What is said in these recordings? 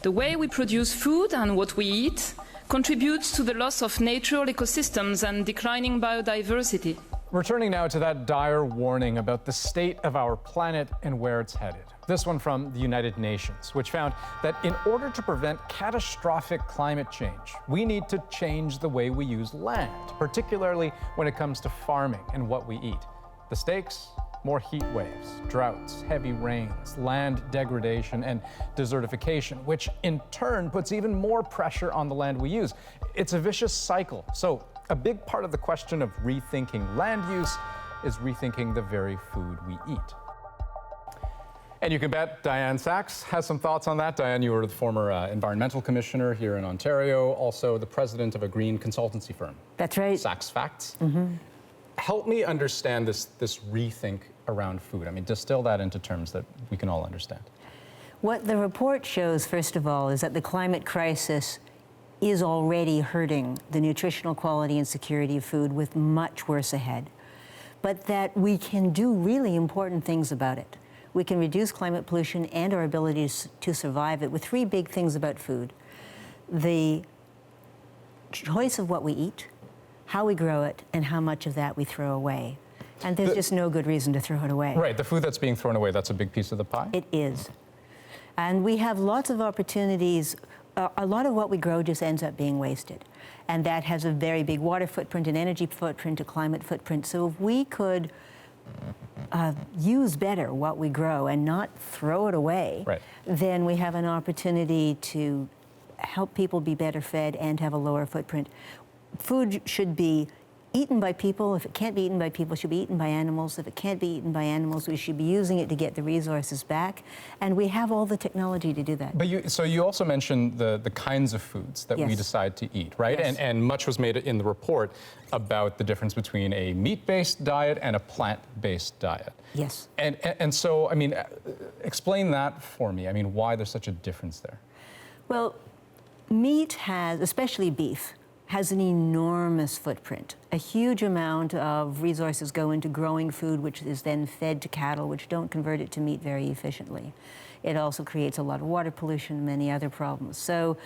The way we produce food and what we eat contributes to the loss of natural ecosystems and declining biodiversity. Returning now to that dire warning about the state of our planet and where it's headed. This one from the United Nations, which found that in order to prevent catastrophic climate change, we need to change the way we use land, particularly when it comes to farming and what we eat. The stakes? More heat waves, droughts, heavy rains, land degradation, and desertification, which in turn puts even more pressure on the land we use. It's a vicious cycle. So a big part of the question of rethinking land use is rethinking the very food we eat. And you can bet Diane Sachs has some thoughts on that. Diane, you were the former environmental commissioner here in Ontario, also the president of a green consultancy firm. That's right. Sachs Facts. Help me understand this rethink around food. I mean, distill that into terms that we can all understand. What the report shows, first of all, is that the climate crisis is already hurting the nutritional quality and security of food, with much worse ahead. But that we can do really important things about it. We can reduce climate pollution and our ability to survive it with three big things about food: the choice of what we eat, how we grow it, and how much of that we throw away. And there's just no good reason to throw it away. Right, the food that's being thrown away, that's a big piece of the pie? It is. And we have lots of opportunities. A lot of what we grow just ends up being wasted. And that has a very big water footprint, an energy footprint, a climate footprint. So if we could use better what we grow and not throw it away, right, then we have an opportunity to help people be better fed and have a lower footprint. Food should be eaten by people. If it can't be eaten by people, it should be eaten by animals. If it can't be eaten by animals, we should be using it to get the resources back. And we have all the technology to do that. But so you also mentioned the kinds of foods that we decide to eat, right? Yes. And much was made in the report about the difference between a meat-based diet and a plant-based diet. Yes. And so, I mean, explain that for me. I mean, why there's such a difference there? Well, meat has, especially beef, has an enormous footprint. A huge amount of resources go into growing food, which is then fed to cattle, which don't convert it to meat very efficiently. It also creates a lot of water pollution and many other problems. So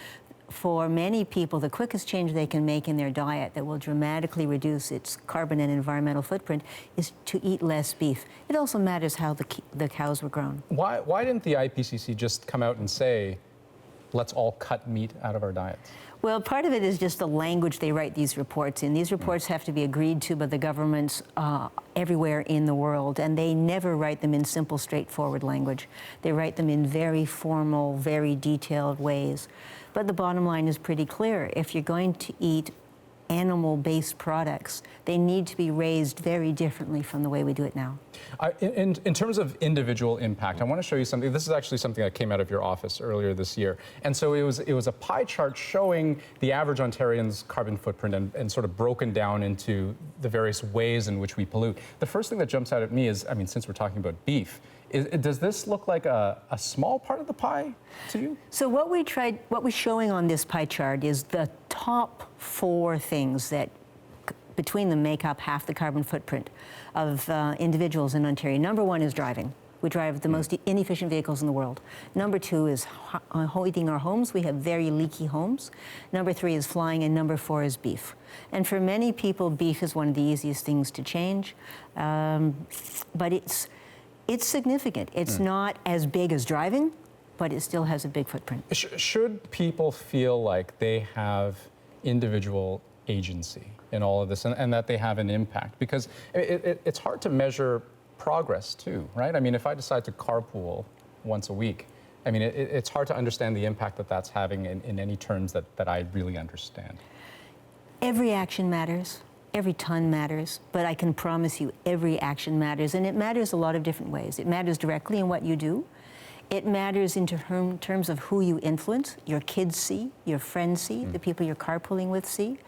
for many people, the quickest change they can make in their diet that will dramatically reduce its carbon and environmental footprint is to eat less beef. It also matters how the cows were grown. Why didn't the IPCC just come out and say, let's all cut meat out of our diets? Well, part of it is just the language they write these reports in. These reports have to be agreed to by the governments everywhere in the world, and they never write them in simple, straightforward language. They write them in very formal, very detailed ways. But the bottom line is pretty clear. If you're going to eat animal-based products, they need to be raised very differently from the way we do it now. In terms of individual impact, I want to show you something. This is actually something that came out of your office earlier this year. And so it was a pie chart showing the average Ontarian's carbon footprint and sort of broken down into the various ways in which we pollute. The first thing that jumps out at me is, I mean, since we're talking about beef, does this look like a small part of the pie to you? So what we're showing on this pie chart is the top 4 things that between them make up half the carbon footprint of individuals in Ontario. Number 1 is driving. We drive the most inefficient vehicles in the world. Number 2 is heating our homes. We have very leaky homes. Number 3 is flying, and number 4 is beef. And for many people, beef is one of the easiest things to change. But it's significant. It's not as big as driving, but it still has a big footprint. Should people feel like they have individual agency in all of this and that they have an impact? Because it's hard to measure progress too, right? I mean, if I decide to carpool once a week, I mean, it's hard to understand the impact that that's having in any terms that I really understand. Every action matters. Every ton matters, but I can promise you every action matters, and it matters a lot of different ways. It matters directly in what you do. It matters in terms of who you influence, your kids see, your friends see, the people you're carpooling with see.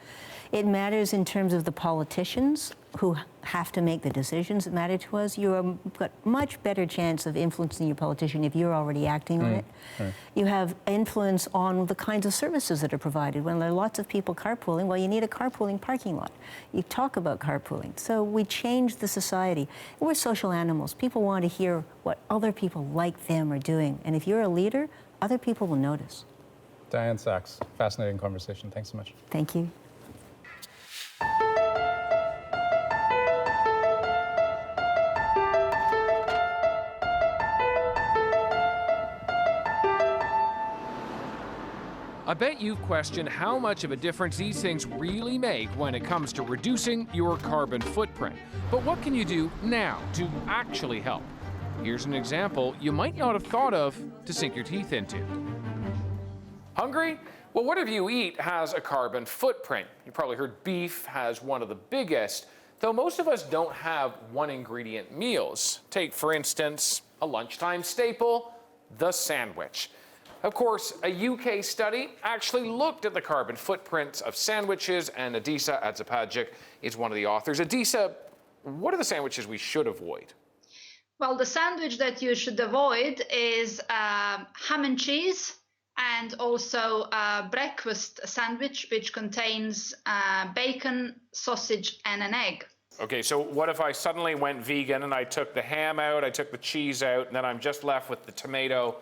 It matters in terms of the politicians who have to make the decisions that matter to us. You've got much better chance of influencing your politician if you're already acting on it. You have influence on the kinds of services that are provided. When there are lots of people carpooling, well, you need a carpooling parking lot. You talk about carpooling. So we change the society. We're social animals. People want to hear what other people like them are doing. And if you're a leader, other people will notice. Diane Sachs, fascinating conversation. Thanks so much. Thank you. I bet you've questioned how much of a difference these things really make when it comes to reducing your carbon footprint. But what can you do now to actually help? Here's an example you might not have thought of to sink your teeth into. Hungry? Well, whatever you eat has a carbon footprint. You probably heard beef has one of the biggest, though most of us don't have one ingredient meals. Take, for instance, a lunchtime staple, the sandwich. Of course, a UK study actually looked at the carbon footprints of sandwiches, and Adisa Adzapagic is one of the authors. Adisa, what are the sandwiches we should avoid? Well, the sandwich that you should avoid is ham and cheese, and also a breakfast sandwich, which contains bacon, sausage, and an egg. Okay, so what if I suddenly went vegan and I took the ham out, I took the cheese out, and then I'm just left with the tomato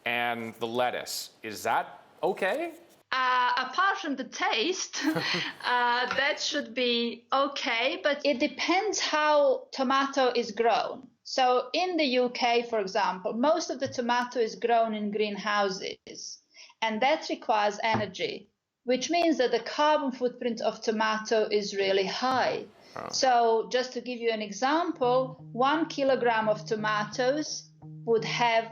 and the lettuce? Is that okay? Apart from the taste, that should be okay, but it depends how tomato is grown. So in the UK, for example, most of the tomato is grown in greenhouses, and that requires energy, which means that the carbon footprint of tomato is really high. Oh. So just to give you an example, 1 kilogram of tomatoes would have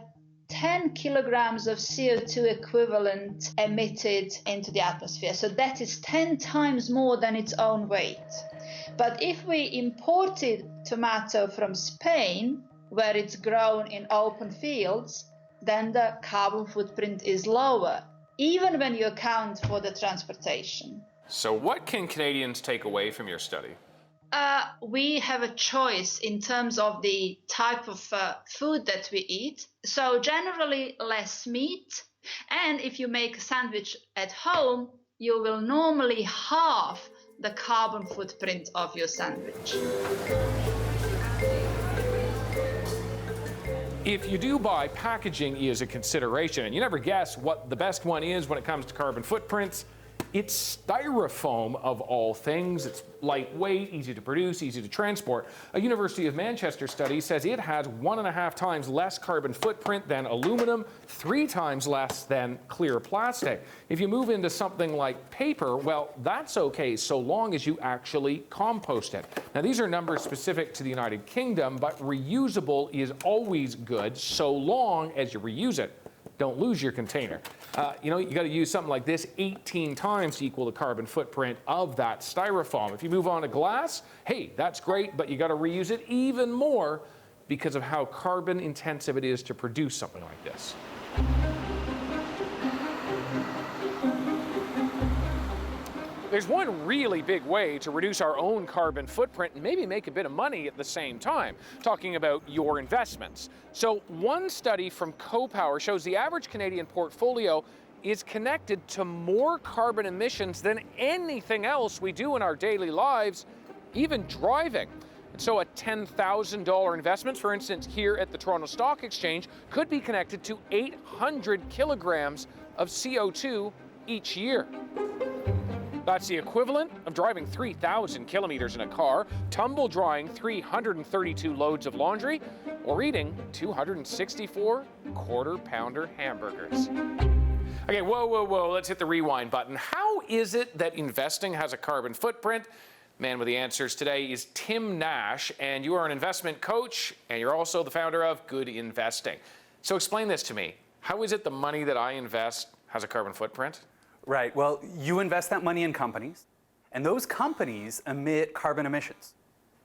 10 kilograms of CO2 equivalent emitted into the atmosphere. So that is 10 times more than its own weight. But if we imported tomato from Spain, where it's grown in open fields, then the carbon footprint is lower, even when you account for the transportation. So what can Canadians take away from your study? We have a choice in terms of the type of food that we eat. So generally less meat. And if you make a sandwich at home, you will normally halve the carbon footprint of your sandwich. If you do buy, packaging is a consideration, and you never guess what the best one is when it comes to carbon footprints. It's styrofoam of all things. It's lightweight, easy to produce, easy to transport. A University of Manchester study says it has 1.5 times less carbon footprint than aluminum, 3 times less than clear plastic. If you move into something like paper, well, that's okay so long as you actually compost it. Now, these are numbers specific to the United Kingdom, but reusable is always good so long as you reuse it. Don't lose your container. You got to use something like this 18 times to equal the carbon footprint of that styrofoam. If you move on to glass, hey, that's great, but you got to reuse it even more because of how carbon intensive it is to produce something like this. There's one really big way to reduce our own carbon footprint and maybe make a bit of money at the same time, talking about your investments. So one study from CoPower shows the average Canadian portfolio is connected to more carbon emissions than anything else we do in our daily lives, even driving. And so a $10,000 investment, for instance, here at the Toronto Stock Exchange, could be connected to 800 kilograms of CO2 each year. That's the equivalent of driving 3,000 kilometers in a car, tumble drying 332 loads of laundry, or eating 264 quarter-pounder hamburgers. Okay, whoa, let's hit the rewind button. How is it that investing has a carbon footprint? Man with the answers today is Tim Nash, and you are an investment coach, and you're also the founder of Good Investing. So explain this to me. How is it the money that I invest has a carbon footprint? Right. Well, you invest that money in companies, and those companies emit carbon emissions.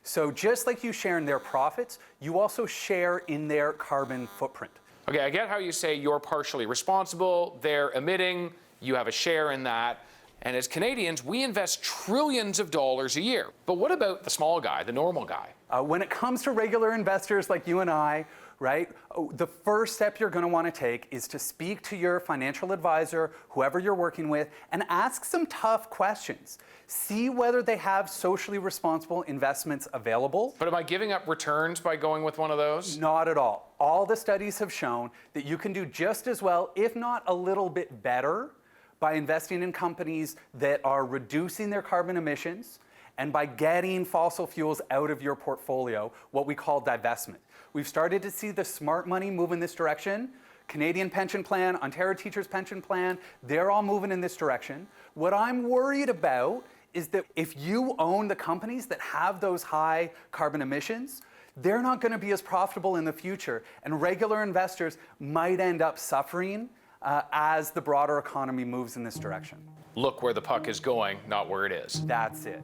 So just like you share in their profits, you also share in their carbon footprint. Okay, I get how you say you're partially responsible, they're emitting, you have a share in that. And as Canadians, we invest trillions of dollars a year. But what about the small guy, the normal guy? When it comes to regular investors like you and I, right, the first step you're going to want to take is to speak to your financial advisor, whoever you're working with, and ask some tough questions. See whether they have socially responsible investments available. But am I giving up returns by going with one of those? Not at all. All the studies have shown that you can do just as well, if not a little bit better, by investing in companies that are reducing their carbon emissions and by getting fossil fuels out of your portfolio, what we call divestment. We've started to see the smart money move in this direction. Canadian pension plan, Ontario Teachers Pension Plan, they're all moving in this direction. What I'm worried about is that if you own the companies that have those high carbon emissions, they're not going to be as profitable in the future, and regular investors might end up suffering as the broader economy moves in this direction. Look where the puck is going, not where it is. That's it.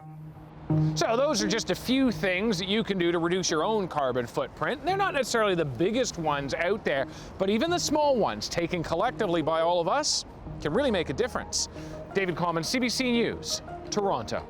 So those are just a few things that you can do to reduce your own carbon footprint. They're not necessarily the biggest ones out there, but even the small ones, taken collectively by all of us, can really make a difference. David Common, CBC News, Toronto.